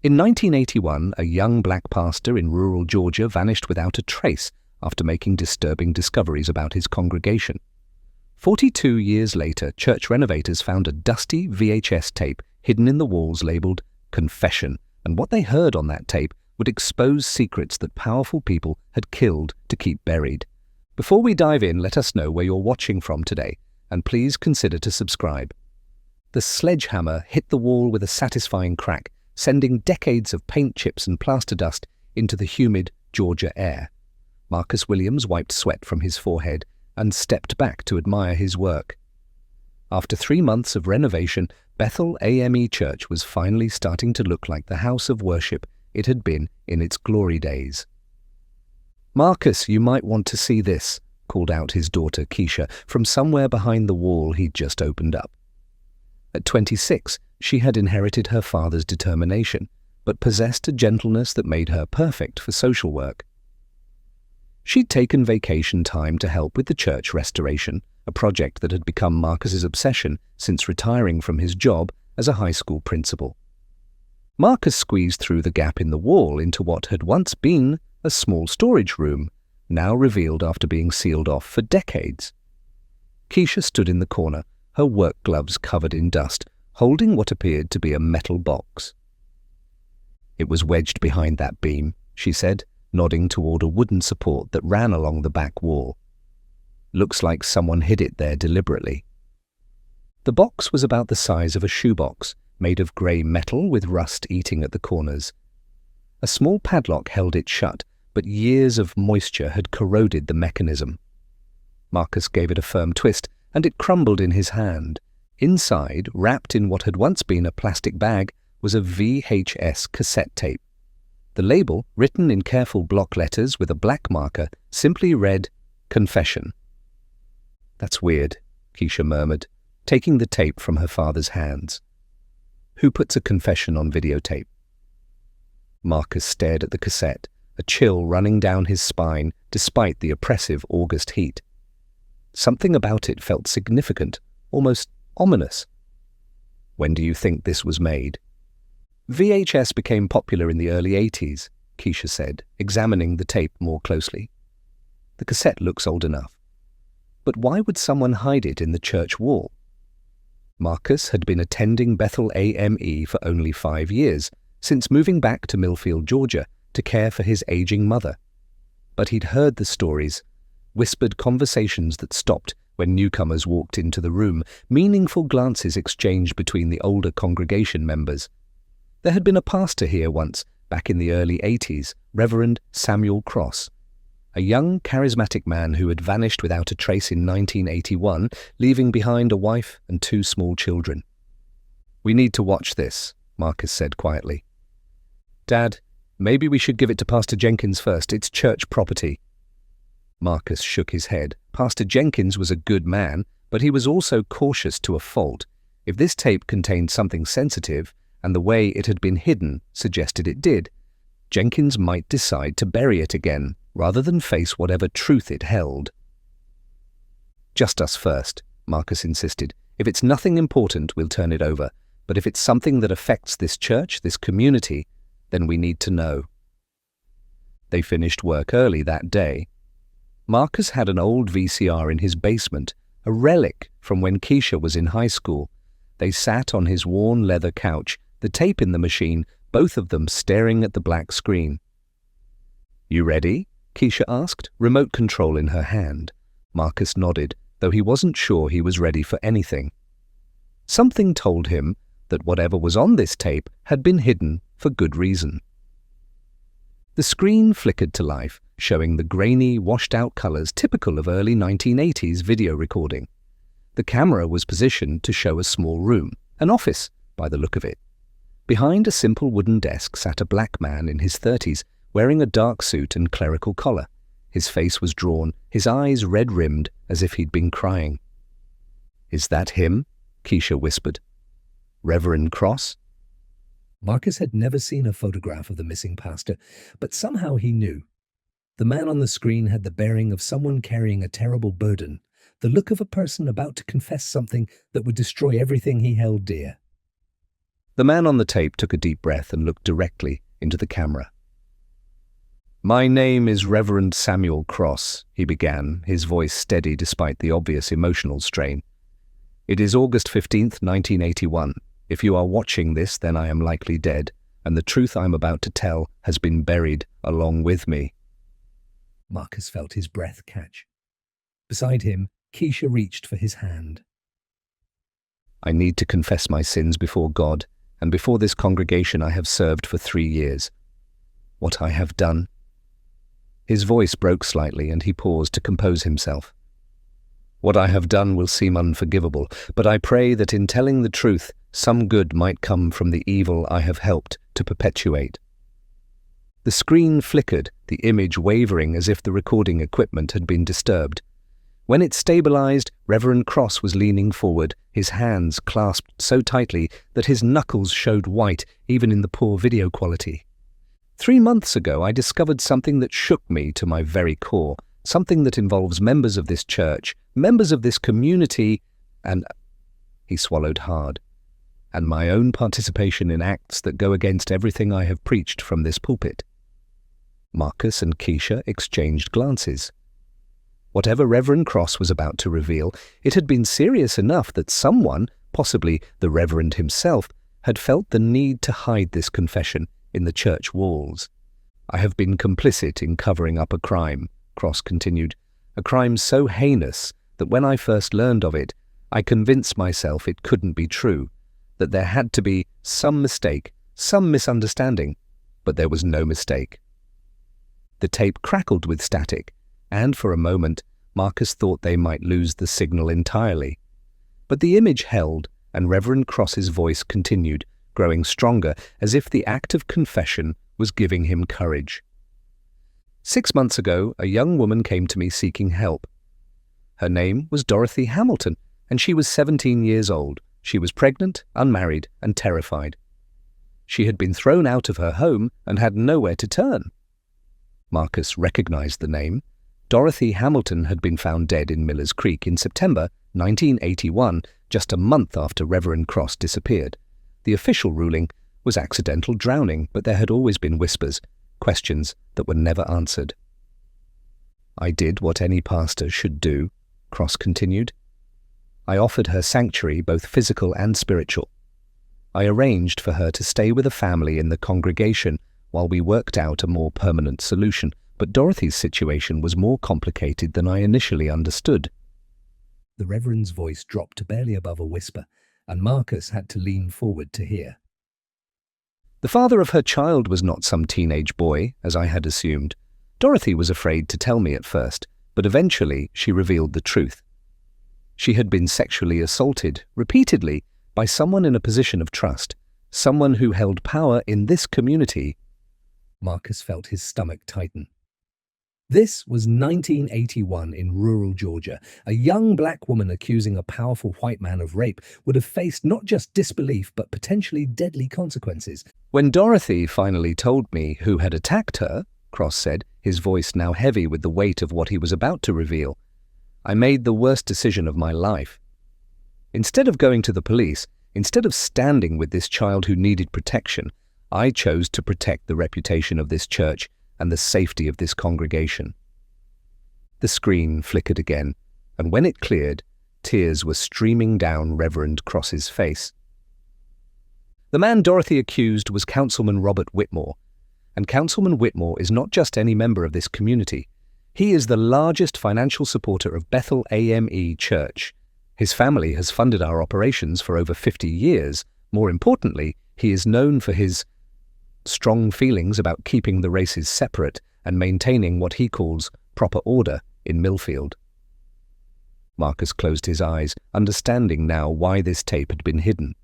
In 1981, a young black pastor in rural Georgia vanished without a trace after making disturbing discoveries about his congregation. 42 years later, church renovators found a dusty VHS tape hidden in the walls labeled Confession, and what they heard on that tape would expose secrets that powerful people had killed to keep buried. Before we dive in, let us know where you're watching from today, and please consider to subscribe. The sledgehammer hit the wall with a satisfying crack, sending decades of paint chips and plaster dust into the humid Georgia air. Marcus Williams wiped sweat from his forehead and stepped back to admire his work. After 3 months of renovation, Bethel AME Church was finally starting to look like the house of worship it had been in its glory days. "Marcus, you might want to see this," called out his daughter Keisha from somewhere behind the wall he'd just opened up. At 26, she had inherited her father's determination, but possessed a gentleness that made her perfect for social work. She'd taken vacation time to help with the church restoration, a project that had become Marcus's obsession since retiring from his job as a high school principal. Marcus squeezed through the gap in the wall into what had once been a small storage room, now revealed after being sealed off for decades. Keisha stood in the corner, her work gloves covered in dust, holding what appeared to be a metal box. "It was wedged behind that beam," she said, nodding toward a wooden support that ran along the back wall. "Looks like someone hid it there deliberately." The box was about the size of a shoebox, made of grey metal with rust eating at the corners. A small padlock held it shut, but years of moisture had corroded the mechanism. Marcus gave it a firm twist, and it crumbled in his hand. Inside, wrapped in what had once been a plastic bag, was a VHS cassette tape. The label, written in careful block letters with a black marker, simply read, "Confession." "That's weird," Keisha murmured, taking the tape from her father's hands. "Who puts a confession on videotape?" Marcus stared at the cassette, a chill running down his spine despite the oppressive August heat. Something about it felt significant, almost ominous. "When do you think this was made?" "VHS became popular in the early 80s, Keisha said, examining the tape more closely. "The cassette looks old enough. But why would someone hide it in the church wall?" Marcus had been attending Bethel AME for only 5 years, since moving back to Millfield, Georgia, to care for his aging mother. But he'd heard the stories, whispered conversations that stopped when newcomers walked into the room, meaningful glances exchanged between the older congregation members. There had been a pastor here once, back in the early 80s, Reverend Samuel Cross, a young, charismatic man who had vanished without a trace in 1981, leaving behind a wife and 2 small children. "We need to watch this," Marcus said quietly. "Dad, maybe we should give it to Pastor Jenkins first. It's church property." Marcus shook his head. Pastor Jenkins was a good man, but he was also cautious to a fault. If this tape contained something sensitive, and the way it had been hidden suggested it did, Jenkins might decide to bury it again, rather than face whatever truth it held. "Just us first," Marcus insisted. "If it's nothing important, we'll turn it over. But if it's something that affects this church, this community, then we need to know." They finished work early that day. Marcus had an old VCR in his basement, a relic from when Keisha was in high school. They sat on his worn leather couch, the tape in the machine, both of them staring at the black screen. "You ready?" Keisha asked, remote control in her hand. Marcus nodded, though he wasn't sure he was ready for anything. Something told him that whatever was on this tape had been hidden for good reason. The screen flickered to life, showing the grainy, washed-out colors typical of early 1980s video recording. The camera was positioned to show a small room, an office, by the look of it. Behind a simple wooden desk sat a black man in his 30s, wearing a dark suit and clerical collar. His face was drawn, his eyes red-rimmed, as if he'd been crying. "Is that him?" Keisha whispered. "Reverend Cross?" Marcus had never seen a photograph of the missing pastor, but somehow he knew. The man on the screen had the bearing of someone carrying a terrible burden, the look of a person about to confess something that would destroy everything he held dear. The man on the tape took a deep breath and looked directly into the camera. "My name is Reverend Samuel Cross," he began, his voice steady despite the obvious emotional strain. "It is August 15th, 1981. If you are watching this, then I am likely dead, and the truth I am about to tell has been buried along with me." Marcus felt his breath catch. Beside him, Keisha reached for his hand. "I need to confess my sins before God, and before this congregation I have served for 3 years. What I have done..." His voice broke slightly and he paused to compose himself. "What I have done will seem unforgivable, but I pray that in telling the truth, some good might come from the evil I have helped to perpetuate." The screen flickered, the image wavering as if the recording equipment had been disturbed. When it stabilized, Reverend Cross was leaning forward, his hands clasped so tightly that his knuckles showed white even in the poor video quality. "3 months ago, I discovered something that shook me to my very core, something that involves members of this church, members of this community, and..." He swallowed hard. "And my own participation in acts that go against everything I have preached from this pulpit." Marcus and Keisha exchanged glances. Whatever Reverend Cross was about to reveal, it had been serious enough that someone, possibly the Reverend himself, had felt the need to hide this confession in the church walls. "I have been complicit in covering up a crime," Cross continued, "a crime so heinous that when I first learned of it, I convinced myself it couldn't be true, that there had to be some mistake, some misunderstanding, but there was no mistake." The tape crackled with static, and for a moment Marcus thought they might lose the signal entirely. But the image held, and Reverend Cross's voice continued, growing stronger as if the act of confession was giving him courage. 6 months ago, a young woman came to me seeking help. Her name was Dorothy Hamilton, and she was 17 years old. She was pregnant, unmarried, and terrified. She had been thrown out of her home and had nowhere to turn. Marcus recognized the name. Dorothy Hamilton had been found dead in Miller's Creek in September 1981, just a month after Reverend Cross disappeared. The official ruling was accidental drowning, but there had always been whispers, questions that were never answered. "I did what any pastor should do," Cross continued. "I offered her sanctuary, both physical and spiritual. I arranged for her to stay with a family in the congregation while we worked out a more permanent solution, but Dorothy's situation was more complicated than I initially understood." The Reverend's voice dropped to barely above a whisper, and Marcus had to lean forward to hear. "The father of her child was not some teenage boy, as I had assumed. Dorothy was afraid to tell me at first, but eventually she revealed the truth. She had been sexually assaulted, repeatedly, by someone in a position of trust, someone who held power in this community." Marcus felt his stomach tighten. This was 1981 in rural Georgia. A young black woman accusing a powerful white man of rape would have faced not just disbelief but potentially deadly consequences. "When Dorothy finally told me who had attacked her," Cross said, his voice now heavy with the weight of what he was about to reveal, "I made the worst decision of my life. Instead of going to the police, instead of standing with this child who needed protection, I chose to protect the reputation of this church and the safety of this congregation." The screen flickered again, and when it cleared, tears were streaming down Reverend Cross's face. The man Dorothy accused was Councilman Robert Whitmore, and Councilman Whitmore is not just any member of this community. He is the largest financial supporter of Bethel AME Church. His family has funded our operations for over 50 years. More importantly, he is known for his strong feelings about keeping the races separate and maintaining what he calls proper order in Millfield. Marcus closed his eyes, understanding now why this tape had been hidden.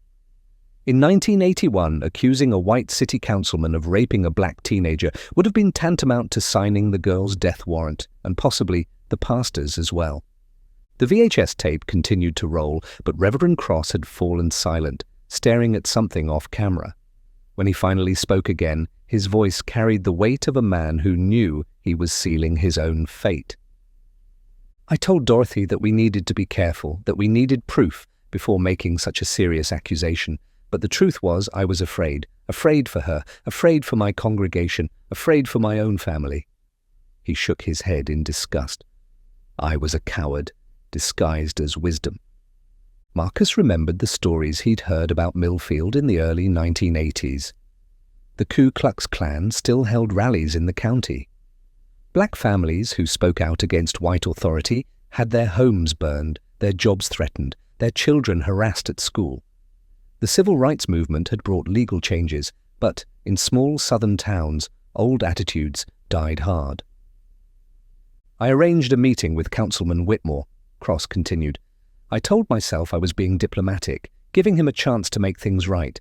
In 1981, accusing a white city councilman of raping a black teenager would have been tantamount to signing the girl's death warrant, and possibly the pastor's as well. The VHS tape continued to roll, but Reverend Cross had fallen silent, staring at something off camera. When he finally spoke again, his voice carried the weight of a man who knew he was sealing his own fate. "I told Dorothy that we needed to be careful, that we needed proof before making such a serious accusation, But the truth was I was afraid. Afraid for her, afraid for my congregation, afraid for my own family. He shook his head in disgust. I was a coward, disguised as wisdom. Marcus remembered the stories he'd heard about Millfield in the early 1980s. The Ku Klux Klan still held rallies in the county. Black families who spoke out against white authority had their homes burned, their jobs threatened, their children harassed at school. The civil rights movement had brought legal changes, but in small southern towns, old attitudes died hard. I arranged a meeting with Councilman Whitmore, Cross continued. I told myself I was being diplomatic, giving him a chance to make things right.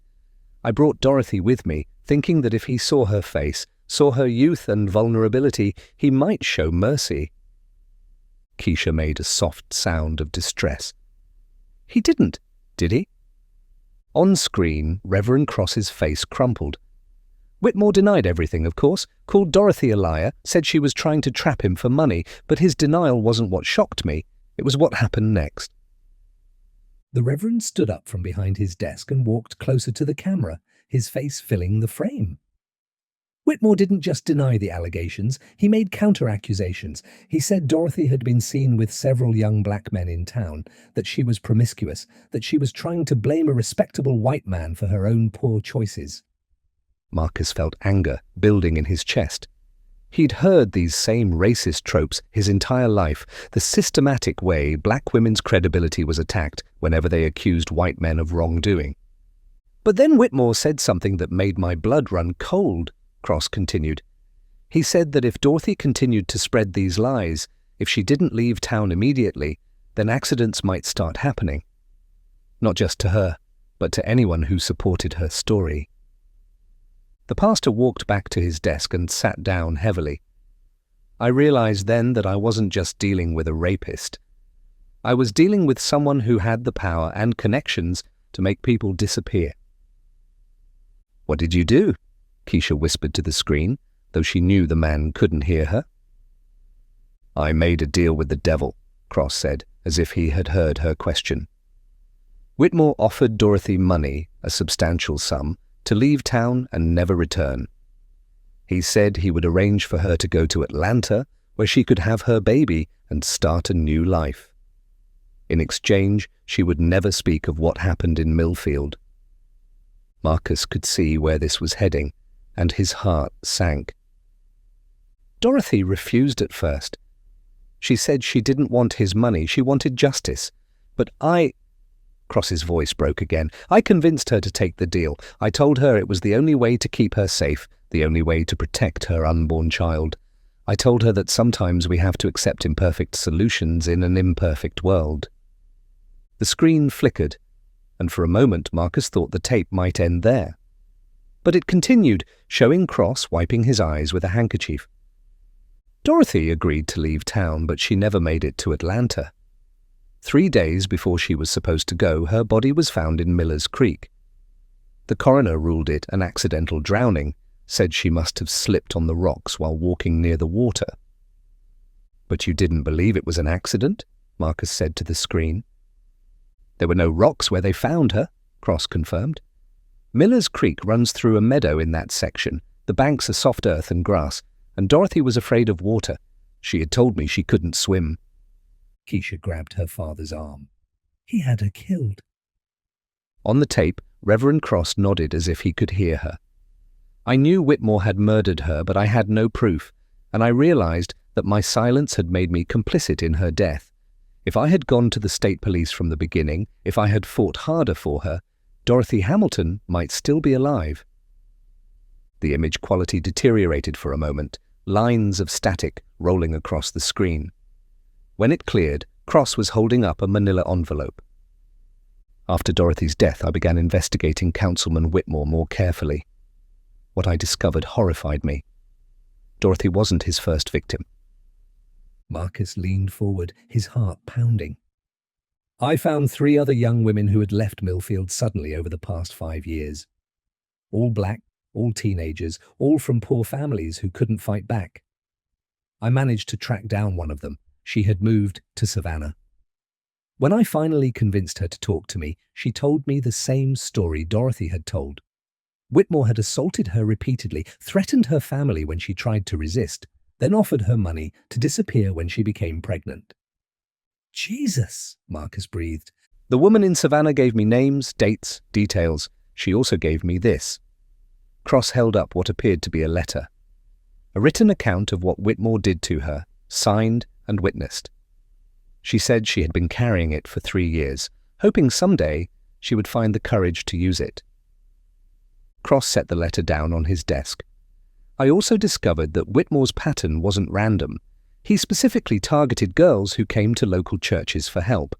I brought Dorothy with me, thinking that if he saw her face, saw her youth and vulnerability, he might show mercy. Keisha made a soft sound of distress. He didn't, did he? On screen, Reverend Cross's face crumpled. Whitmore denied everything, of course, called Dorothy a liar, said she was trying to trap him for money, but his denial wasn't what shocked me. It was what happened next. The Reverend stood up from behind his desk and walked closer to the camera, his face filling the frame. Whitmore didn't just deny the allegations, he made counter-accusations. He said Dorothy had been seen with several young black men in town, that she was promiscuous, that she was trying to blame a respectable white man for her own poor choices. Marcus felt anger building in his chest. He'd heard these same racist tropes his entire life, the systematic way black women's credibility was attacked whenever they accused white men of wrongdoing. But then Whitmore said something that made my blood run cold, Cross continued. He said that if Dorothy continued to spread these lies, if she didn't leave town immediately, then accidents might start happening. Not just to her, but to anyone who supported her story. The pastor walked back to his desk and sat down heavily. I realized then that I wasn't just dealing with a rapist. I was dealing with someone who had the power and connections to make people disappear. What did you do? Keisha whispered to the screen, though she knew the man couldn't hear her. I made a deal with the devil, Cross said, as if he had heard her question. Whitmore offered Dorothy money, a substantial sum, to leave town and never return. He said he would arrange for her to go to Atlanta, where she could have her baby and start a new life. In exchange, she would never speak of what happened in Millfield. Marcus could see where this was heading, and his heart sank. Dorothy refused at first. She said she didn't want his money, she wanted justice. But Cross's voice broke again. I convinced her to take the deal. I told her it was the only way to keep her safe, the only way to protect her unborn child. I told her that sometimes we have to accept imperfect solutions in an imperfect world. The screen flickered, and for a moment Marcus thought the tape might end there. But it continued, showing Cross wiping his eyes with a handkerchief. Dorothy agreed to leave town, but she never made it to Atlanta. 3 days before she was supposed to go, her body was found in Miller's Creek. The coroner ruled it an accidental drowning, said she must have slipped on the rocks while walking near the water. But you didn't believe it was an accident? Marcus said to the screen. There were no rocks where they found her, Cross confirmed. Miller's Creek runs through a meadow in that section. The banks are soft earth and grass, and Dorothy was afraid of water. She had told me she couldn't swim. Keisha grabbed her father's arm. He had her killed. On the tape, Reverend Cross nodded as if he could hear her. I knew Whitmore had murdered her, but I had no proof, and I realized that my silence had made me complicit in her death. If I had gone to the state police from the beginning, if I had fought harder for her, Dorothy Hamilton might still be alive. The image quality deteriorated for a moment, lines of static rolling across the screen. When it cleared, Cross was holding up a manila envelope. After Dorothy's death, I began investigating Councilman Whitmore more carefully. What I discovered horrified me. Dorothy wasn't his first victim. Marcus leaned forward, his heart pounding. I found 3 other young women who had left Millfield suddenly over the past 5 years. All black, all teenagers, all from poor families who couldn't fight back. I managed to track down one of them. She had moved to Savannah. When I finally convinced her to talk to me, she told me the same story Dorothy had told. Whitmore had assaulted her repeatedly, threatened her family when she tried to resist, then offered her money to disappear when she became pregnant. Jesus, Marcus breathed. The woman in Savannah gave me names, dates, details. She also gave me this. Cross held up what appeared to be a letter. A written account of what Whitmore did to her, signed and witnessed. She said she had been carrying it for 3 years, hoping someday she would find the courage to use it. Cross set the letter down on his desk. I also discovered that Whitmore's pattern wasn't random. He specifically targeted girls who came to local churches for help,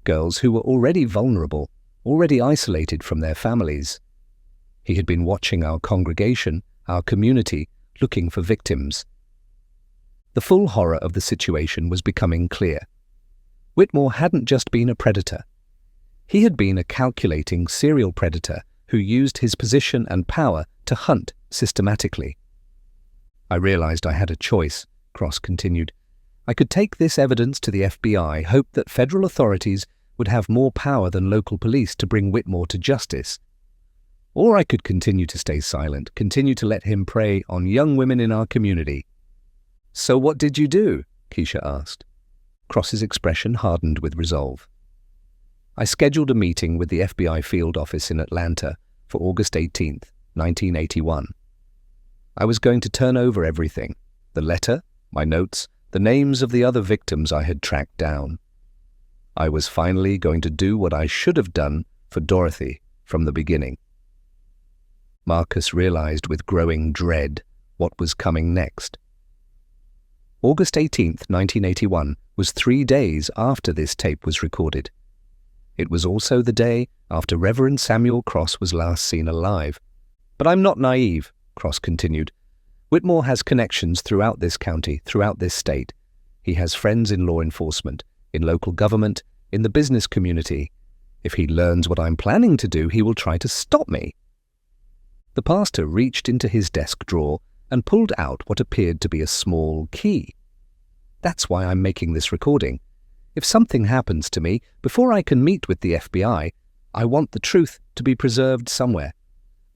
girls who were already vulnerable, already isolated from their families. He had been watching our congregation, our community, looking for victims. The full horror of the situation was becoming clear. Whitmore hadn't just been a predator. He had been a calculating serial predator who used his position and power to hunt systematically. I realized I had a choice, Cross continued. I could take this evidence to the FBI, hope that federal authorities would have more power than local police to bring Whitmore to justice. Or I could continue to stay silent, continue to let him prey on young women in our community. So what did you do? Keisha asked. Cross's expression hardened with resolve. I scheduled a meeting with the FBI field office in Atlanta for August 18th, 1981. I was going to turn over everything, the letter, my notes, the names of the other victims I had tracked down. I was finally going to do what I should have done for Dorothy from the beginning. Marcus realized with growing dread what was coming next. August 18th, 1981 was 3 days after this tape was recorded. It was also the day after Reverend Samuel Cross was last seen alive. But I'm not naive, Cross continued. Whitmore has connections throughout this county, throughout this state. He has friends in law enforcement, in local government, in the business community. If he learns what I'm planning to do, he will try to stop me. The pastor reached into his desk drawer and pulled out what appeared to be a small key. That's why I'm making this recording. If something happens to me, before I can meet with the FBI, I want the truth to be preserved somewhere.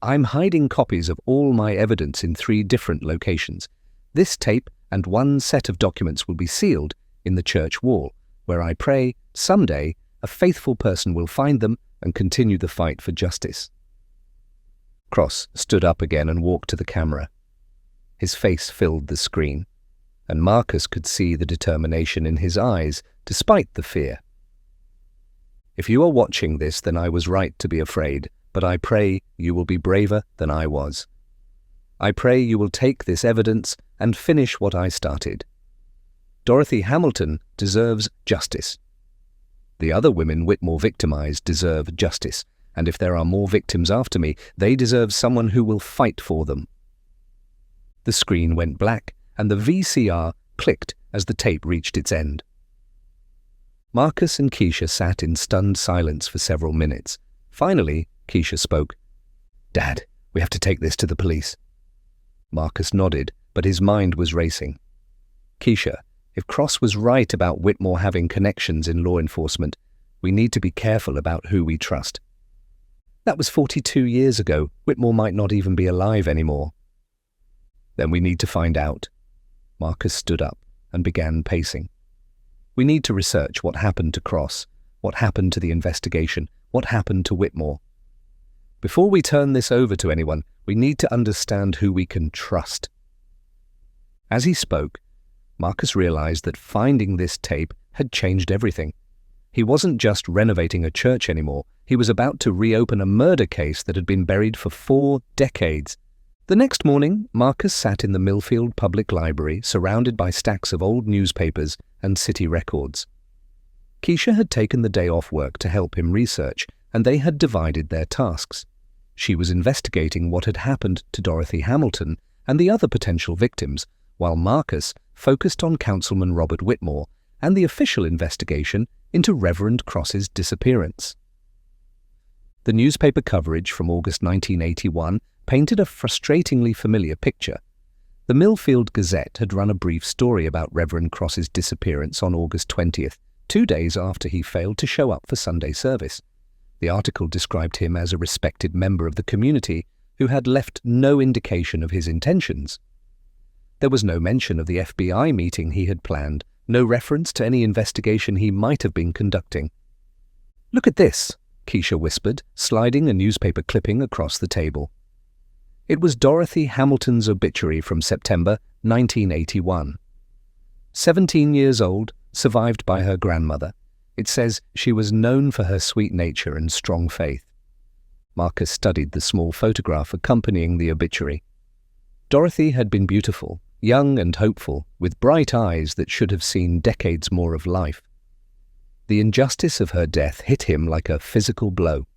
I'm hiding copies of all my evidence in 3 different locations. This tape and 1 set of documents will be sealed in the church wall, where I pray someday a faithful person will find them and continue the fight for justice. Cross stood up again and walked to the camera. His face filled the screen, and Marcus could see the determination in his eyes despite the fear. If you are watching this, then I was right to be afraid, but I pray you will be braver than I was. I pray you will take this evidence and finish what I started. Dorothy Hamilton deserves justice. The other women Whitmore victimized deserve justice, and if there are more victims after me, they deserve someone who will fight for them. The screen went black, and the VCR clicked as the tape reached its end. Marcus and Keisha sat in stunned silence for several minutes. Finally, Keisha spoke. Dad, we have to take this to the police. Marcus nodded, but his mind was racing. Keisha, if Cross was right about Whitmore having connections in law enforcement, we need to be careful about who we trust. That was 42 years ago. Whitmore might not even be alive anymore. Then we need to find out. Marcus stood up and began pacing. We need to research what happened to Cross, what happened to the investigation, what happened to Whitmore. Before we turn this over to anyone, we need to understand who we can trust. As he spoke, Marcus realized that finding this tape had changed everything. He wasn't just renovating a church anymore. He was about to reopen a murder case that had been buried for 4 decades. The next morning, Marcus sat in the Millfield Public Library, surrounded by stacks of old newspapers and city records. Keisha had taken the day off work to help him research, and they had divided their tasks. She was investigating what had happened to Dorothy Hamilton and the other potential victims, while Marcus focused on Councilman Robert Whitmore and the official investigation into Reverend Cross's disappearance. The newspaper coverage from August 1981 painted a frustratingly familiar picture. The Millfield Gazette had run a brief story about Reverend Cross's disappearance on August 20th, 2 days after he failed to show up for Sunday service. The article described him as a respected member of the community who had left no indication of his intentions. There was no mention of the FBI meeting he had planned, no reference to any investigation he might have been conducting. "Look at this," Keisha whispered, sliding a newspaper clipping across the table. It was Dorothy Hamilton's obituary from September 1981. 17 years old, survived by her grandmother. It says she was known for her sweet nature and strong faith. Marcus studied the small photograph accompanying the obituary. Dorothy had been beautiful, young and hopeful, with bright eyes that should have seen decades more of life. The injustice of her death hit him like a physical blow.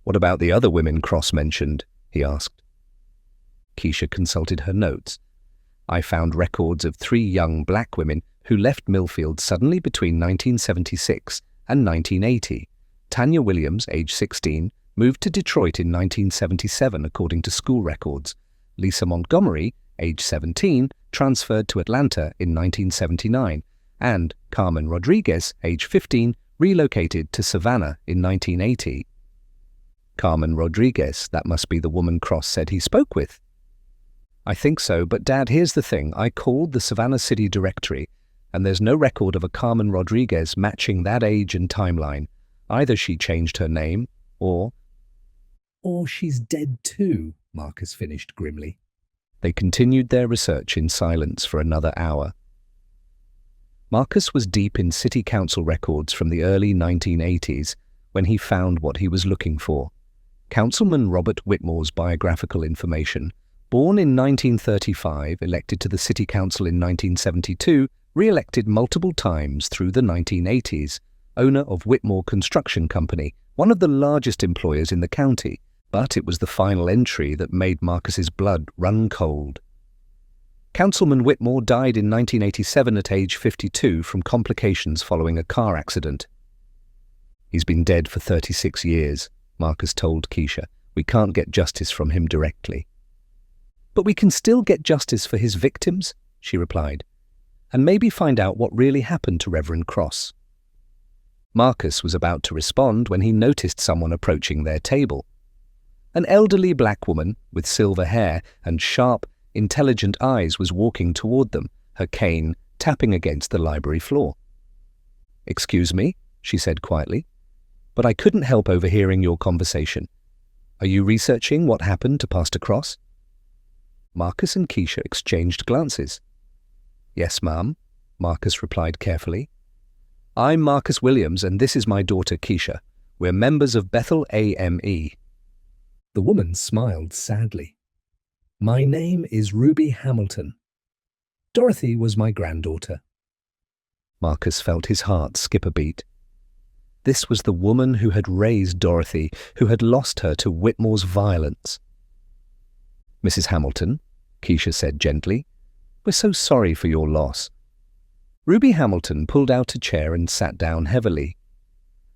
"What about the other women Cross mentioned?" he asked. Keisha consulted her notes. "I found records of 3 young black women who left Millfield suddenly between 1976 and 1980. Tanya Williams, age 16, moved to Detroit in 1977 according to school records. Lisa Montgomery, age 17, transferred to Atlanta in 1979, and Carmen Rodriguez, age 15, relocated to Savannah in 1980. Carmen Rodriguez, that must be the woman Cross said he spoke with. "I think so, but Dad, here's the thing. I called the Savannah City Directory, and there's no record of a Carmen Rodriguez matching that age and timeline. Either she changed her name, or she's dead too," Marcus finished grimly. They continued their research in silence for another hour. Marcus was deep in city council records from the early 1980s when he found what he was looking for. Councilman Robert Whitmore's biographical information. Born in 1935, elected to the city council in 1972, re-elected multiple times through the 1980s, owner of Whitmore Construction Company, one of the largest employers in the county. But it was the final entry that made Marcus's blood run cold. Councilman Whitmore died in 1987 at age 52 from complications following a car accident. "He's been dead for 36 years, Marcus told Keisha. "We can't get justice from him directly." "But we can still get justice for his victims," she replied, "and maybe find out what really happened to Reverend Cross." Marcus was about to respond when he noticed someone approaching their table. An elderly black woman with silver hair and sharp, intelligent eyes was walking toward them, her cane tapping against the library floor. "Excuse me," she said quietly, "but I couldn't help overhearing your conversation. Are you researching what happened to Pastor Cross?" Marcus and Keisha exchanged glances. "Yes, ma'am," Marcus replied carefully. "I'm Marcus Williams, and this is my daughter Keisha. We're members of Bethel AME. The woman smiled sadly. "My name is Ruby Hamilton. Dorothy was my granddaughter." Marcus felt his heart skip a beat. This was the woman who had raised Dorothy, who had lost her to Whitmore's violence. "Mrs. Hamilton," Keisha said gently, "we're so sorry for your loss." Ruby Hamilton pulled out a chair and sat down heavily.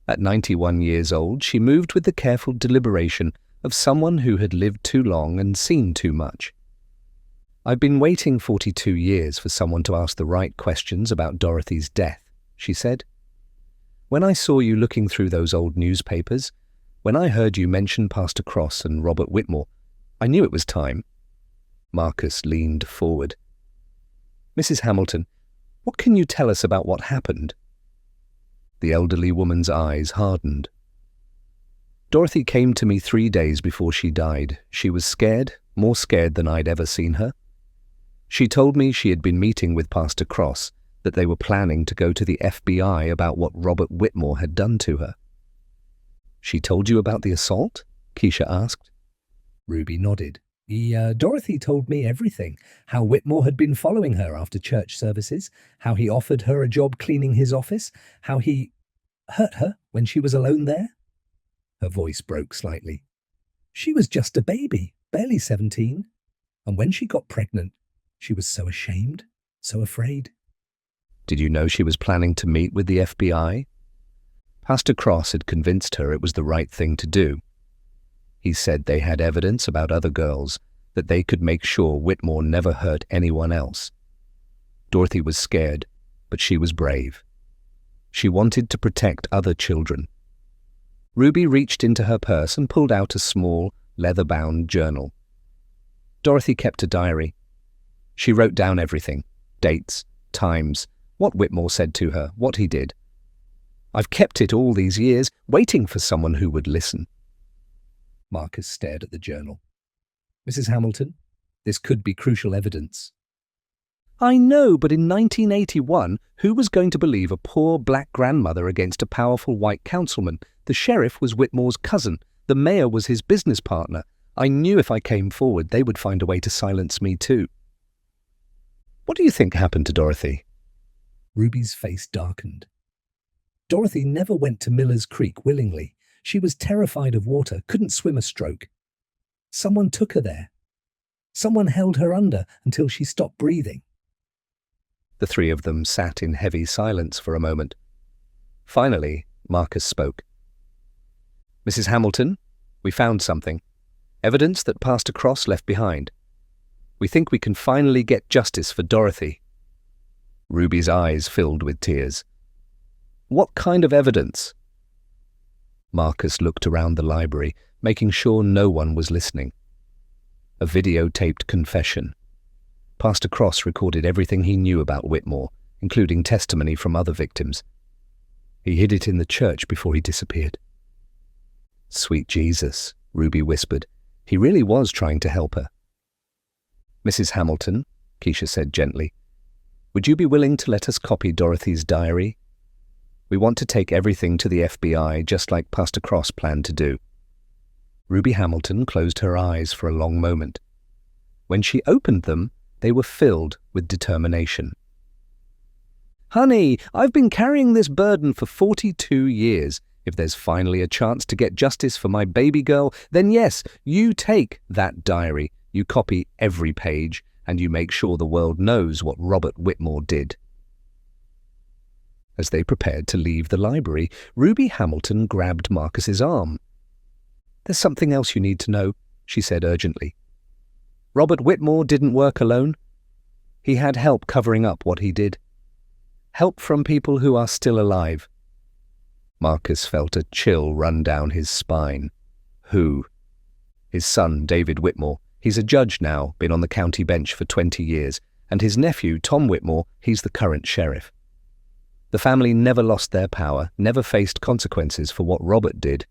At 91 years old, she moved with the careful deliberation of someone who had lived too long and seen too much. "I've been waiting 42 years for someone to ask the right questions about Dorothy's death," she said. "When I saw you looking through those old newspapers, when I heard you mention Pastor Cross and Robert Whitmore, I knew it was time." Marcus leaned forward. "Mrs. Hamilton, what can you tell us about what happened?" The elderly woman's eyes hardened. "Dorothy came to me 3 days before she died. She was scared, more scared than I'd ever seen her. She told me she had been meeting with Pastor Cross, that they were planning to go to the FBI about what Robert Whitmore had done to her." "She told you about the assault?" Keisha asked. Ruby nodded. Dorothy told me everything. How Whitmore had been following her after church services, how he offered her a job cleaning his office, how he hurt her when she was alone there." Her voice broke slightly. "She was just a baby, barely 17. And when she got pregnant, she was so ashamed, so afraid." "Did you know she was planning to meet with the FBI?" Pastor Cross had convinced her it was the right thing to do. He said they had evidence about other girls, that they could make sure Whitmore never hurt anyone else. Dorothy was scared, but she was brave. She wanted to protect other children. Ruby reached into her purse and pulled out a small, leather-bound journal. Dorothy kept a diary. She wrote down everything: dates, times, what Whitmore said to her, what he did. "I've kept it all these years, waiting for someone who would listen." Marcus stared at the journal. "Mrs. Hamilton, this could be crucial evidence." "I know, but in 1981, who was going to believe a poor black grandmother against a powerful white councilman? The sheriff was Whitmore's cousin. The mayor was his business partner. I knew if I came forward, they would find a way to silence me too." "What do you think happened to Dorothy?" Ruby's face darkened. "Dorothy never went to Miller's Creek willingly. She was terrified of water, couldn't swim a stroke. Someone took her there. Someone held her under until she stopped breathing." The three of them sat in heavy silence for a moment. Finally, Marcus spoke. "Mrs. Hamilton, we found something. Evidence that Pastor Cross left behind. We think we can finally get justice for Dorothy." Ruby's eyes filled with tears. "What kind of evidence?" Marcus looked around the library, making sure no one was listening. A videotaped confession. Pastor Cross recorded everything he knew about Whitmore, including testimony from other victims. He hid it in the church before he disappeared. "Sweet Jesus," Ruby whispered. He really was trying to help her. "Mrs. Hamilton," Keisha said gently, "would you be willing to let us copy Dorothy's diary? We want to take everything to the FBI, just like Pastor Cross planned to do." Ruby Hamilton closed her eyes for a long moment. When she opened them, they were filled with determination. "Honey, I've been carrying this burden for 42 years. If there's finally a chance to get justice for my baby girl, then yes, you take that diary, you copy every page, and you make sure the world knows what Robert Whitmore did." As they prepared to leave the library, Ruby Hamilton grabbed Marcus's arm. "There's something else you need to know," she said urgently. "Robert Whitmore didn't work alone. He had help covering up what he did. Help from people who are still alive." Marcus felt a chill run down his spine. "Who?" "His son, David Whitmore. He's a judge now, been on the county bench for 20 years. And his nephew, Tom Whitmore, he's the current sheriff. The family never lost their power, never faced consequences for what Robert did."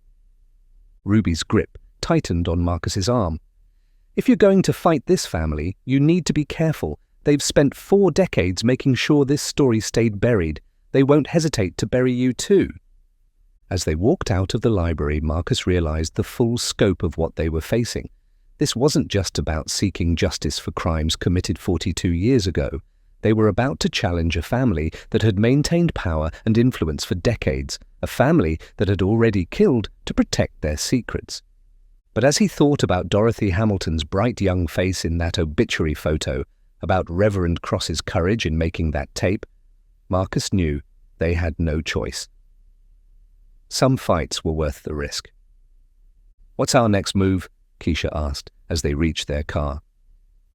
Ruby's grip tightened on Marcus's arm. "If you're going to fight this family, you need to be careful. They've spent 4 decades making sure this story stayed buried. They won't hesitate to bury you too." As they walked out of the library, Marcus realized the full scope of what they were facing. This wasn't just about seeking justice for crimes committed 42 years ago. They were about to challenge a family that had maintained power and influence for decades, a family that had already killed to protect their secrets. But as he thought about Dorothy Hamilton's bright young face in that obituary photo, about Reverend Cross's courage in making that tape, Marcus knew they had no choice. Some fights were worth the risk. "What's our next move?" Keisha asked as they reached their car.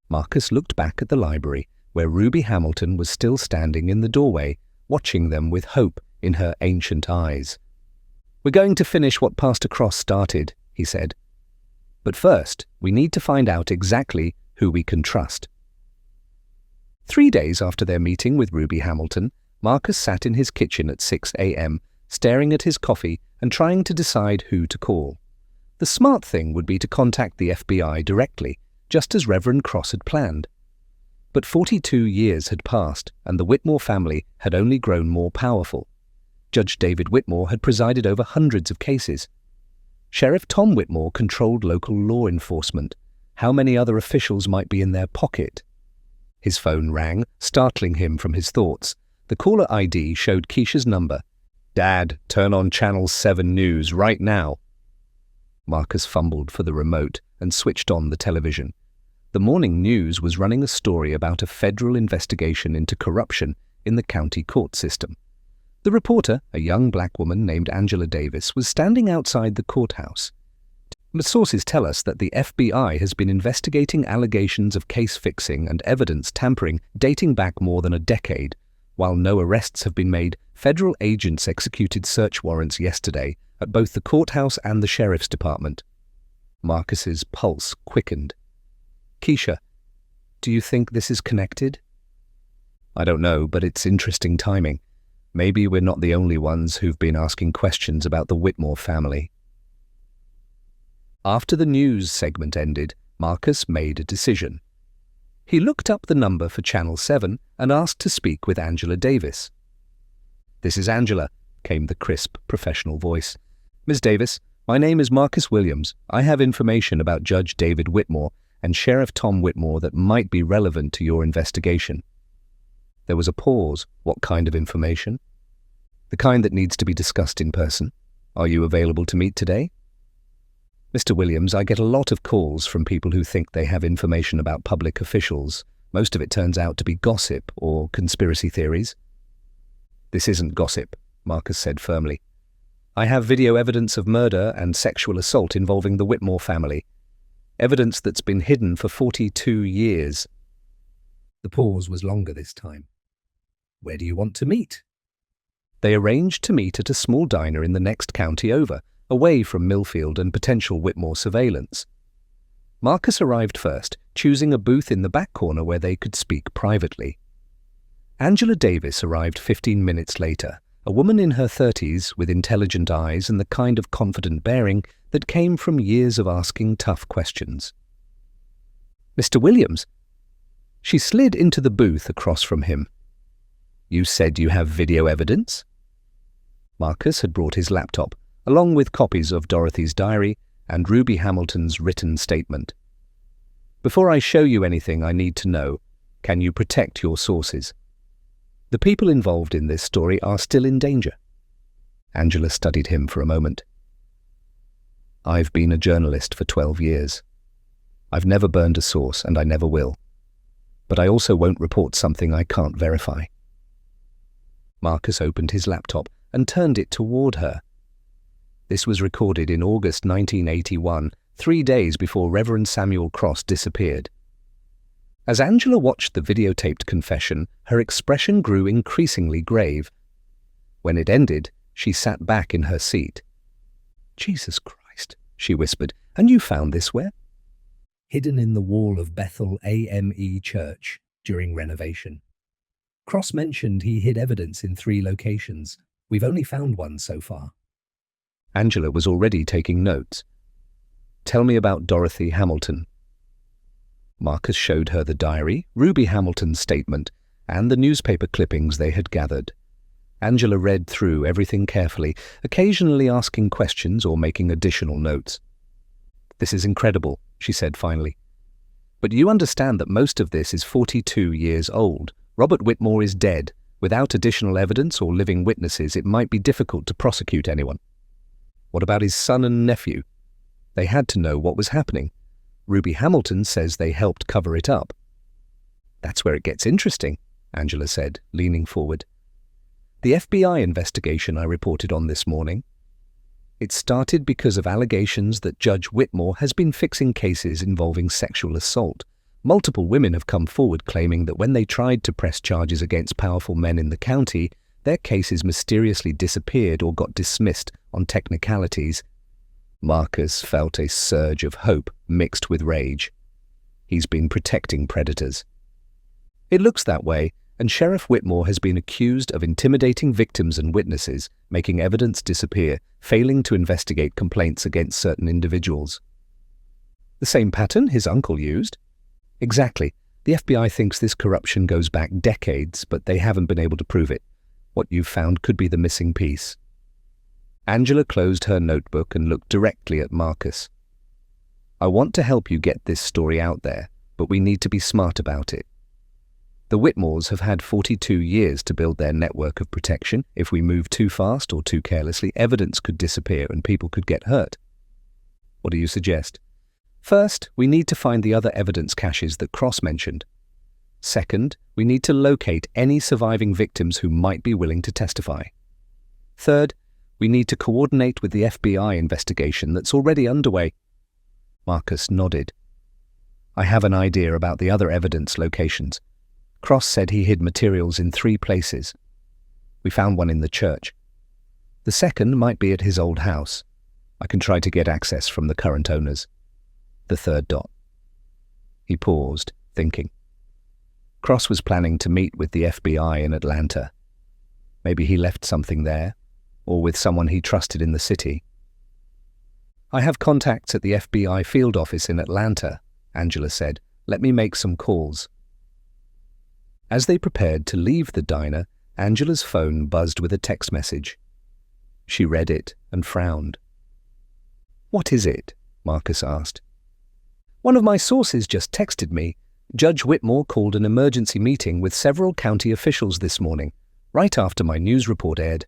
Marcus looked back at the library, where Ruby Hamilton was still standing in the doorway, watching them with hope in her ancient eyes. "We're going to finish what Pastor Cross started," he said. "But first, we need to find out exactly who we can trust." 3 days after their meeting with Ruby Hamilton, Marcus sat in his kitchen at 6 a.m., staring at his coffee and trying to decide who to call. The smart thing would be to contact the FBI directly, just as Reverend Cross had planned. But 42 years had passed, and the Whitmore family had only grown more powerful. Judge David Whitmore had presided over hundreds of cases. Sheriff Tom Whitmore controlled local law enforcement. How many other officials might be in their pocket? His phone rang, startling him from his thoughts. The caller ID showed Keisha's number. "Dad, turn on Channel 7 News right now." Marcus fumbled for the remote and switched on the television. The morning news was running a story about a federal investigation into corruption in the county court system. The reporter, a young black woman named Angela Davis, was standing outside the courthouse. But sources tell us that the FBI has been investigating allegations of case fixing and evidence tampering dating back more than a decade. While no arrests have been made, federal agents executed search warrants yesterday at both the courthouse and the sheriff's department. Marcus's pulse quickened. Keisha, do you think this is connected? I don't know, but it's interesting timing. Maybe we're not the only ones who've been asking questions about the Whitmore family. After the news segment ended, Marcus made a decision. He looked up the number for Channel 7 and asked to speak with Angela Davis. "This is Angela," came the crisp, professional voice. "Ms. Davis, my name is Marcus Williams. I have information about Judge David Whitmore and Sheriff Tom Whitmore that might be relevant to your investigation." There was a pause. What kind of information? The kind that needs to be discussed in person. Are you available to meet today? Mr. Williams, I get a lot of calls from people who think they have information about public officials. Most of it turns out to be gossip or conspiracy theories. This isn't gossip, Marcus said firmly. I have video evidence of murder and sexual assault involving the Whitmore family. Evidence that's been hidden for 42 years. The pause was longer this time. Where do you want to meet? They arranged to meet at a small diner in the next county over, away from Millfield and potential Whitmore surveillance. Marcus arrived first, choosing a booth in the back corner where they could speak privately. Angela Davis arrived 15 minutes later, a woman in her 30s with intelligent eyes and the kind of confident bearing that came from years of asking tough questions. Mr. Williams? She slid into the booth across from him. You said you have video evidence? Marcus had brought his laptop, along with copies of Dorothy's diary and Ruby Hamilton's written statement. Before I show you anything, I need to know, can you protect your sources? The people involved in this story are still in danger. Angela studied him for a moment. I've been a journalist for 12 years. I've never burned a source, and I never will. But I also won't report something I can't verify. Marcus opened his laptop and turned it toward her. This was recorded in August 1981, 3 days before Reverend Samuel Cross disappeared. As Angela watched the videotaped confession, her expression grew increasingly grave. When it ended, she sat back in her seat. Jesus Christ, she whispered, and you found this where? Hidden in the wall of Bethel AME Church during renovation. Cross mentioned he hid evidence in 3 locations. We've only found one so far. Angela was already taking notes. Tell me about Dorothy Hamilton. Marcus showed her the diary, Ruby Hamilton's statement, and the newspaper clippings they had gathered. Angela read through everything carefully, occasionally asking questions or making additional notes. This is incredible, she said finally. But you understand that most of this is 42 years old. Robert Whitmore is dead. Without additional evidence or living witnesses, it might be difficult to prosecute anyone. What about his son and nephew? They had to know what was happening. Ruby Hamilton says they helped cover it up. That's where it gets interesting, Angela said, leaning forward. The FBI investigation I reported on this morning. It started because of allegations that Judge Whitmore has been fixing cases involving sexual assault. Multiple women have come forward claiming that when they tried to press charges against powerful men in the county, their cases mysteriously disappeared or got dismissed on technicalities. Marcus felt a surge of hope mixed with rage. He's been protecting predators. It looks that way, and Sheriff Whitmore has been accused of intimidating victims and witnesses, making evidence disappear, failing to investigate complaints against certain individuals. The same pattern his uncle used? Exactly. The FBI thinks this corruption goes back decades, but they haven't been able to prove it. What you've found could be the missing piece. Angela closed her notebook and looked directly at Marcus. I want to help you get this story out there, but we need to be smart about it. The Whitmores have had 42 years to build their network of protection. If we move too fast or too carelessly, evidence could disappear and people could get hurt. What do you suggest? First, we need to find the other evidence caches that Cross mentioned. Second, we need to locate any surviving victims who might be willing to testify. Third, we need to coordinate with the FBI investigation that's already underway. Marcus nodded. I have an idea about the other evidence locations. Cross said he hid materials in 3 places. We found one in the church. The second might be at his old house. I can try to get access from the current owners. The third dot. He paused, thinking. Cross was planning to meet with the FBI in Atlanta. Maybe he left something there, or with someone he trusted in the city. I have contacts at the FBI field office in Atlanta, Angela said. Let me make some calls. As they prepared to leave the diner, Angela's phone buzzed with a text message. She read it and frowned. What is it? Marcus asked. One of my sources just texted me. Judge Whitmore called an emergency meeting with several county officials this morning, right after my news report aired.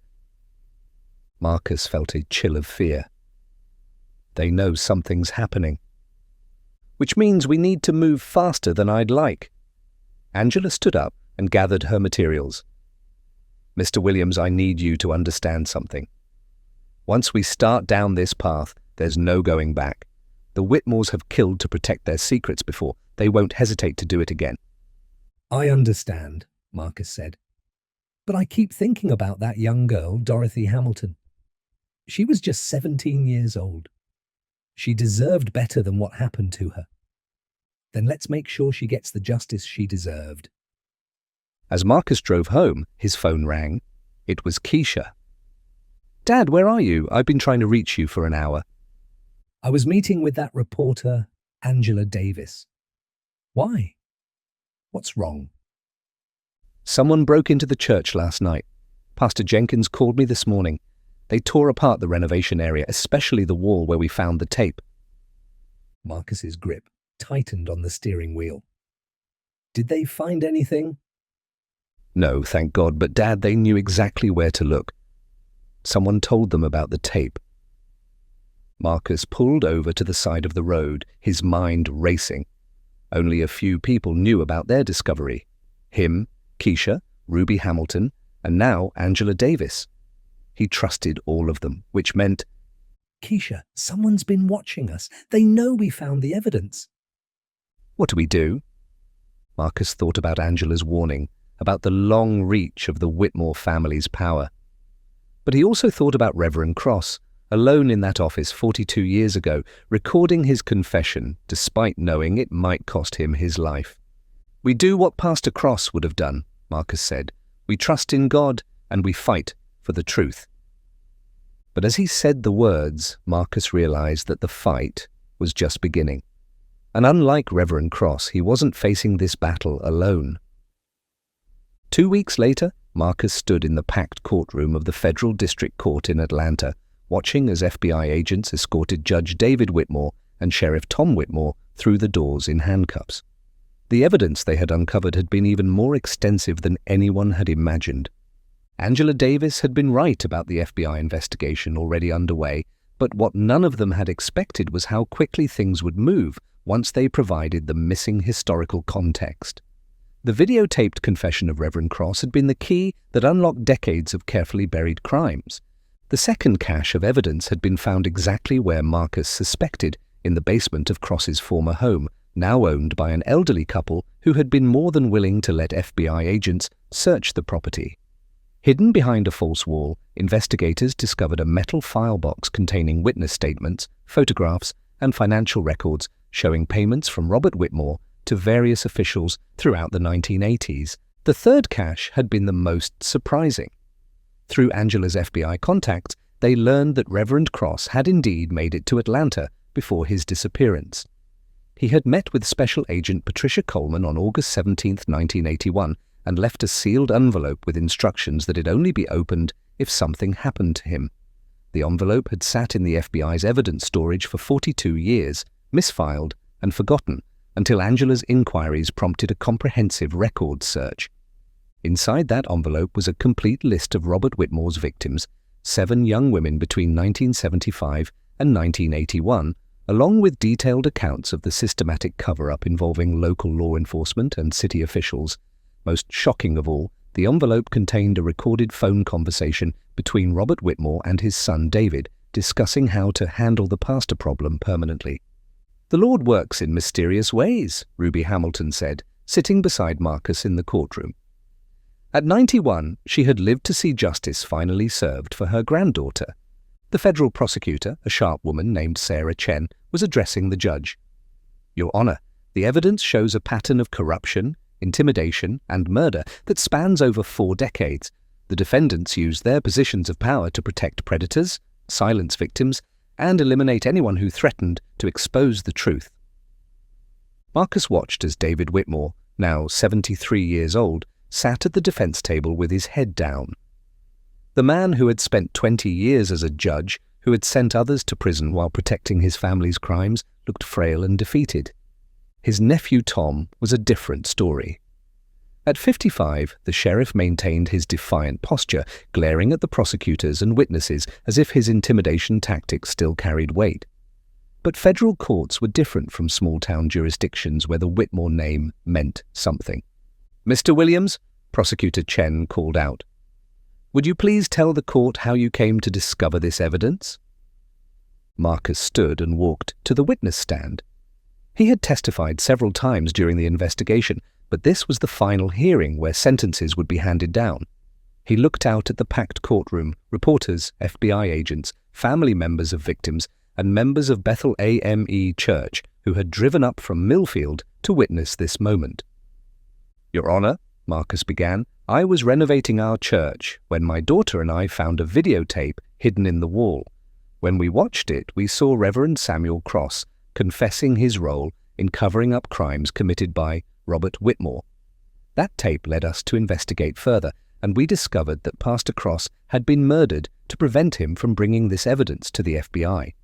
Marcus felt a chill of fear. They know something's happening. Which means we need to move faster than I'd like. Angela stood up and gathered her materials. Mr. Williams, I need you to understand something. Once we start down this path, there's no going back. The Whitmores have killed to protect their secrets before. They won't hesitate to do it again. I understand, Marcus said. But I keep thinking about that young girl, Dorothy Hamilton. She was just 17 years old. She deserved better than what happened to her. Then let's make sure she gets the justice she deserved. As Marcus drove home, his phone rang. It was Keisha. Dad, where are you? I've been trying to reach you for an hour. I was meeting with that reporter, Angela Davis. Why? What's wrong? Someone broke into the church last night. Pastor Jenkins called me this morning. They tore apart the renovation area, especially the wall where we found the tape. Marcus's grip tightened on the steering wheel. Did they find anything? No, thank God, but Dad, they knew exactly where to look. Someone told them about the tape. Marcus pulled over to the side of the road, his mind racing. Only a few people knew about their discovery. Him, Keisha, Ruby Hamilton, and now Angela Davis. He trusted all of them, which meant, Keisha, someone's been watching us. They know we found the evidence. What do we do? Marcus thought about Angela's warning, about the long reach of the Whitmore family's power. But he also thought about Reverend Cross, alone in that office 42 years ago, recording his confession despite knowing it might cost him his life. We do what Pastor Cross would have done, Marcus said. We trust in God and we fight for the truth. But as he said the words, Marcus realized that the fight was just beginning. And unlike Reverend Cross, he wasn't facing this battle alone. 2 weeks later, Marcus stood in the packed courtroom of the Federal District Court in Atlanta, watching as FBI agents escorted Judge David Whitmore and Sheriff Tom Whitmore through the doors in handcuffs. The evidence they had uncovered had been even more extensive than anyone had imagined. Angela Davis had been right about the FBI investigation already underway, but what none of them had expected was how quickly things would move once they provided the missing historical context. The videotaped confession of Reverend Cross had been the key that unlocked decades of carefully buried crimes. The second cache of evidence had been found exactly where Marcus suspected, in the basement of Cross's former home, now owned by an elderly couple who had been more than willing to let FBI agents search the property. Hidden behind a false wall, investigators discovered a metal file box containing witness statements, photographs, and financial records showing payments from Robert Whitmore to various officials throughout the 1980s. The third cache had been the most surprising. Through Angela's FBI contacts, they learned that Reverend Cross had indeed made it to Atlanta before his disappearance. He had met with Special Agent Patricia Coleman on August 17, 1981, and left a sealed envelope with instructions that it only be opened if something happened to him. The envelope had sat in the FBI's evidence storage for 42 years, misfiled and forgotten, until Angela's inquiries prompted a comprehensive records search. Inside that envelope was a complete list of Robert Whitmore's victims, 7 young women between 1975 and 1981, along with detailed accounts of the systematic cover-up involving local law enforcement and city officials. Most shocking of all, the envelope contained a recorded phone conversation between Robert Whitmore and his son David, discussing how to handle the pastor problem permanently. "The Lord works in mysterious ways," Ruby Hamilton said, sitting beside Marcus in the courtroom. At 91, she had lived to see justice finally served for her granddaughter. The federal prosecutor, a sharp woman named Sarah Chen, was addressing the judge. "Your Honor, the evidence shows a pattern of corruption, intimidation, and murder that spans over 4 decades. The defendants used their positions of power to protect predators, silence victims, and eliminate anyone who threatened to expose the truth." Marcus watched as David Whitmore, now 73 years old, sat at the defense table with his head down. The man who had spent 20 years as a judge, who had sent others to prison while protecting his family's crimes, looked frail and defeated. His nephew Tom was a different story. At 55, the sheriff maintained his defiant posture, glaring at the prosecutors and witnesses as if his intimidation tactics still carried weight. But federal courts were different from small-town jurisdictions where the Whitmore name meant something. "Mr. Williams," Prosecutor Chen called out, "would you please tell the court how you came to discover this evidence?" Marcus stood and walked to the witness stand. He had testified several times during the investigation, but this was the final hearing where sentences would be handed down. He looked out at the packed courtroom, reporters, FBI agents, family members of victims, and members of Bethel AME Church who had driven up from Millfield to witness this moment. "Your Honor," Marcus began, "I was renovating our church when my daughter and I found a videotape hidden in the wall. When we watched it, we saw Reverend Samuel Cross confessing his role in covering up crimes committed by Robert Whitmore. That tape led us to investigate further, and we discovered that Pastor Cross had been murdered to prevent him from bringing this evidence to the FBI."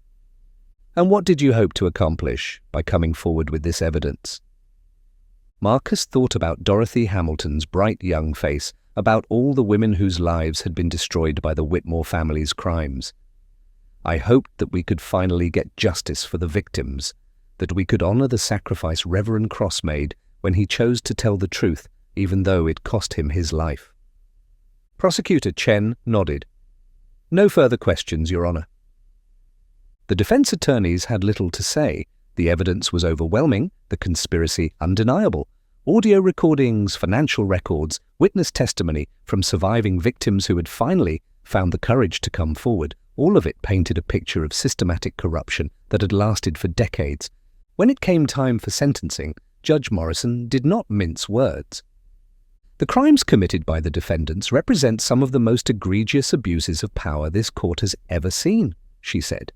"And what did you hope to accomplish by coming forward with this evidence?" Marcus thought about Dorothy Hamilton's bright young face, about all the women whose lives had been destroyed by the Whitmore family's crimes. "I hoped that we could finally get justice for the victims, that we could honor the sacrifice Reverend Cross made when he chose to tell the truth, even though it cost him his life." Prosecutor Chen nodded. "No further questions, Your Honor." The defense attorneys had little to say. The evidence was overwhelming, the conspiracy undeniable. Audio recordings, financial records, witness testimony from surviving victims who had finally found the courage to come forward. All of it painted a picture of systematic corruption that had lasted for decades. When it came time for sentencing, Judge Morrison did not mince words. "The crimes committed by the defendants represent some of the most egregious abuses of power this court has ever seen," she said.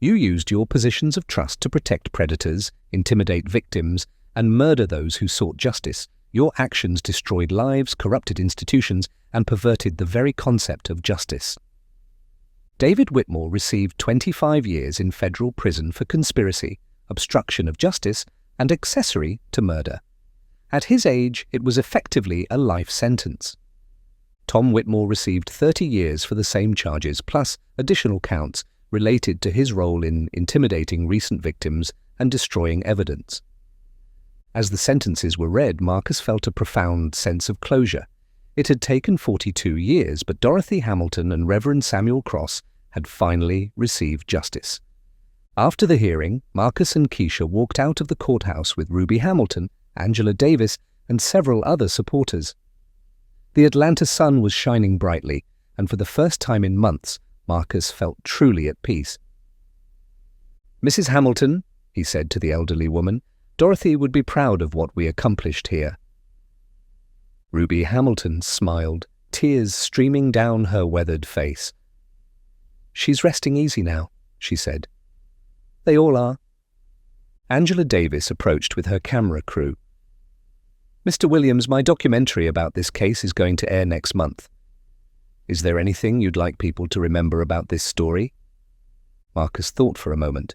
"You used your positions of trust to protect predators, intimidate victims, and murder those who sought justice. Your actions destroyed lives, corrupted institutions, and perverted the very concept of justice." David Whitmore received 25 years in federal prison for conspiracy, obstruction of justice, and accessory to murder. At his age, it was effectively a life sentence. Tom Whitmore received 30 years for the same charges, plus additional counts related to his role in intimidating recent victims and destroying evidence. As the sentences were read, Marcus felt a profound sense of closure. It had taken 42 years, but Dorothy Hamilton and Reverend Samuel Cross had finally received justice. After the hearing, Marcus and Keisha walked out of the courthouse with Ruby Hamilton, Angela Davis, and several other supporters. The Atlanta sun was shining brightly, and for the first time in months, Marcus felt truly at peace. "Mrs. Hamilton," he said to the elderly woman, "Dorothy would be proud of what we accomplished here." Ruby Hamilton smiled, tears streaming down her weathered face. "She's resting easy now," she said. "They all are." Angela Davis approached with her camera crew. "Mr. Williams, my documentary about this case is going to air next month. Is there anything you'd like people to remember about this story?" Marcus thought for a moment.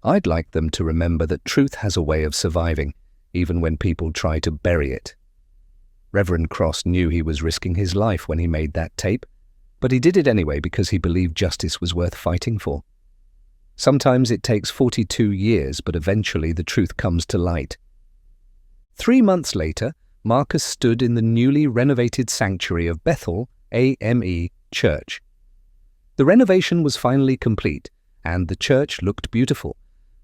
"I'd like them to remember that truth has a way of surviving, even when people try to bury it. Reverend Cross knew he was risking his life when he made that tape, but he did it anyway because he believed justice was worth fighting for. Sometimes it takes 42 years, but eventually the truth comes to light." 3 months later, Marcus stood in the newly renovated sanctuary of Bethel AME Church. The renovation was finally complete, and the church looked beautiful.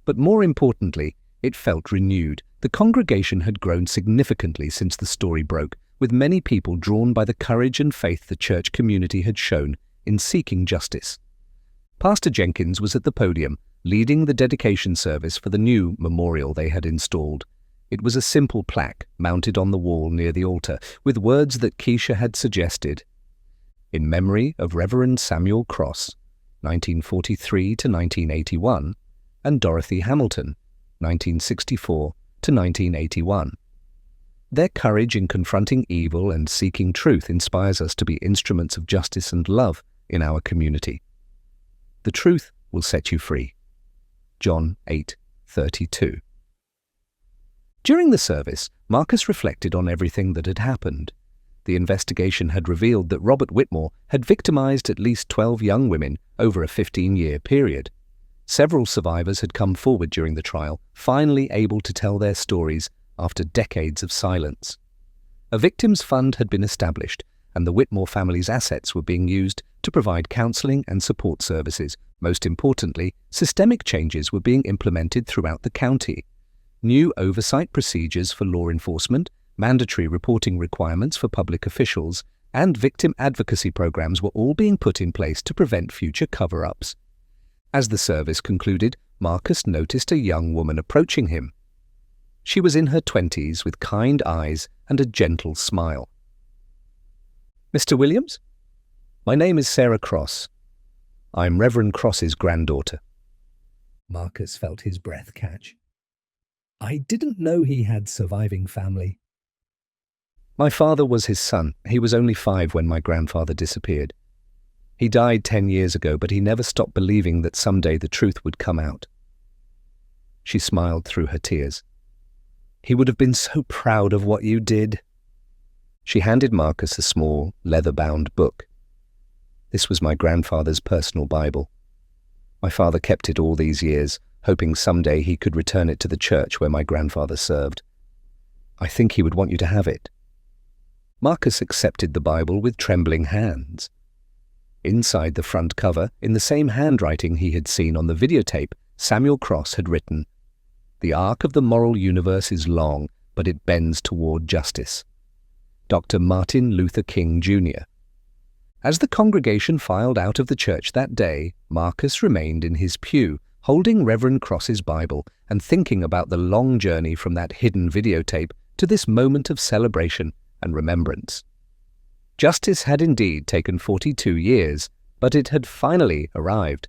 But more importantly, it felt renewed, The congregation had grown significantly since the story broke, with many people drawn by the courage and faith the church community had shown in seeking justice. Pastor Jenkins was at the podium, leading the dedication service for the new memorial they had installed. It was a simple plaque mounted on the wall near the altar, with words that Keisha had suggested. In memory of Reverend Samuel Cross, 1943 to 1981, and Dorothy Hamilton, 1964 to 1981. Their courage in confronting evil and seeking truth inspires us to be instruments of justice and love in our community. The truth will set you free. John 8:32. During the service, Marcus reflected on everything that had happened. The investigation had revealed that Robert Whitmore had victimized at least 12 young women over a 15-year period. Several survivors had come forward during the trial, finally able to tell their stories after decades of silence. A victims' fund had been established, and the Whitmore family's assets were being used to provide counseling and support services. Most importantly, systemic changes were being implemented throughout the county. New oversight procedures for law enforcement, mandatory reporting requirements for public officials, and victim advocacy programs were all being put in place to prevent future cover-ups. As the service concluded, Marcus noticed a young woman approaching him. She was in her 20s with kind eyes and a gentle smile. "Mr. Williams? My name is Sarah Cross. I'm Reverend Cross's granddaughter." Marcus felt his breath catch. "I didn't know he had surviving family." "My father was his son. He was only 5 when my grandfather disappeared. He died 10 years ago, but he never stopped believing that someday the truth would come out." She smiled through her tears. "He would have been so proud of what you did." She handed Marcus a small, leather-bound book. This was my grandfather's personal Bible. My father kept it all these years, hoping someday he could return it to the church where my grandfather served. "I think he would want you to have it." Marcus accepted the Bible with trembling hands. Inside the front cover, in the same handwriting he had seen on the videotape, Samuel Cross had written, "The arc of the moral universe is long, but it bends toward justice. Dr. Martin Luther King, Jr." As the congregation filed out of the church that day, Marcus remained in his pew, holding Reverend Cross's Bible and thinking about the long journey from that hidden videotape to this moment of celebration and remembrance. Justice had indeed taken 42 years, but it had finally arrived.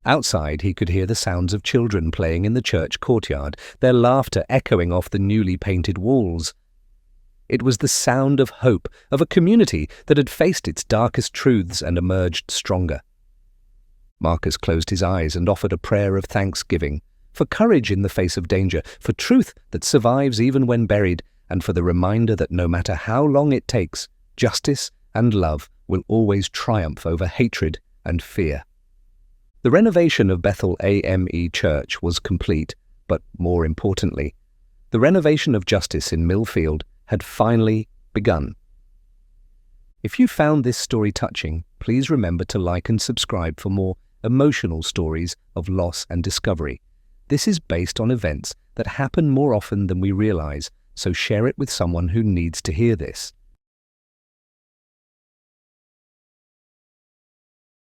Outside, he could hear the sounds of children playing in the church courtyard, their laughter echoing off the newly painted walls. It was the sound of hope, of a community that had faced its darkest truths and emerged stronger. Marcus closed his eyes and offered a prayer of thanksgiving, for courage in the face of danger, for truth that survives even when buried, and for the reminder that no matter how long it takes, justice and love will always triumph over hatred and fear. The renovation of Bethel AME Church was complete, but more importantly, the renovation of justice in Millfield had finally begun. If you found this story touching, please remember to like and subscribe for more emotional stories of loss and discovery. This is based on events that happen more often than we realize, so share it with someone who needs to hear this.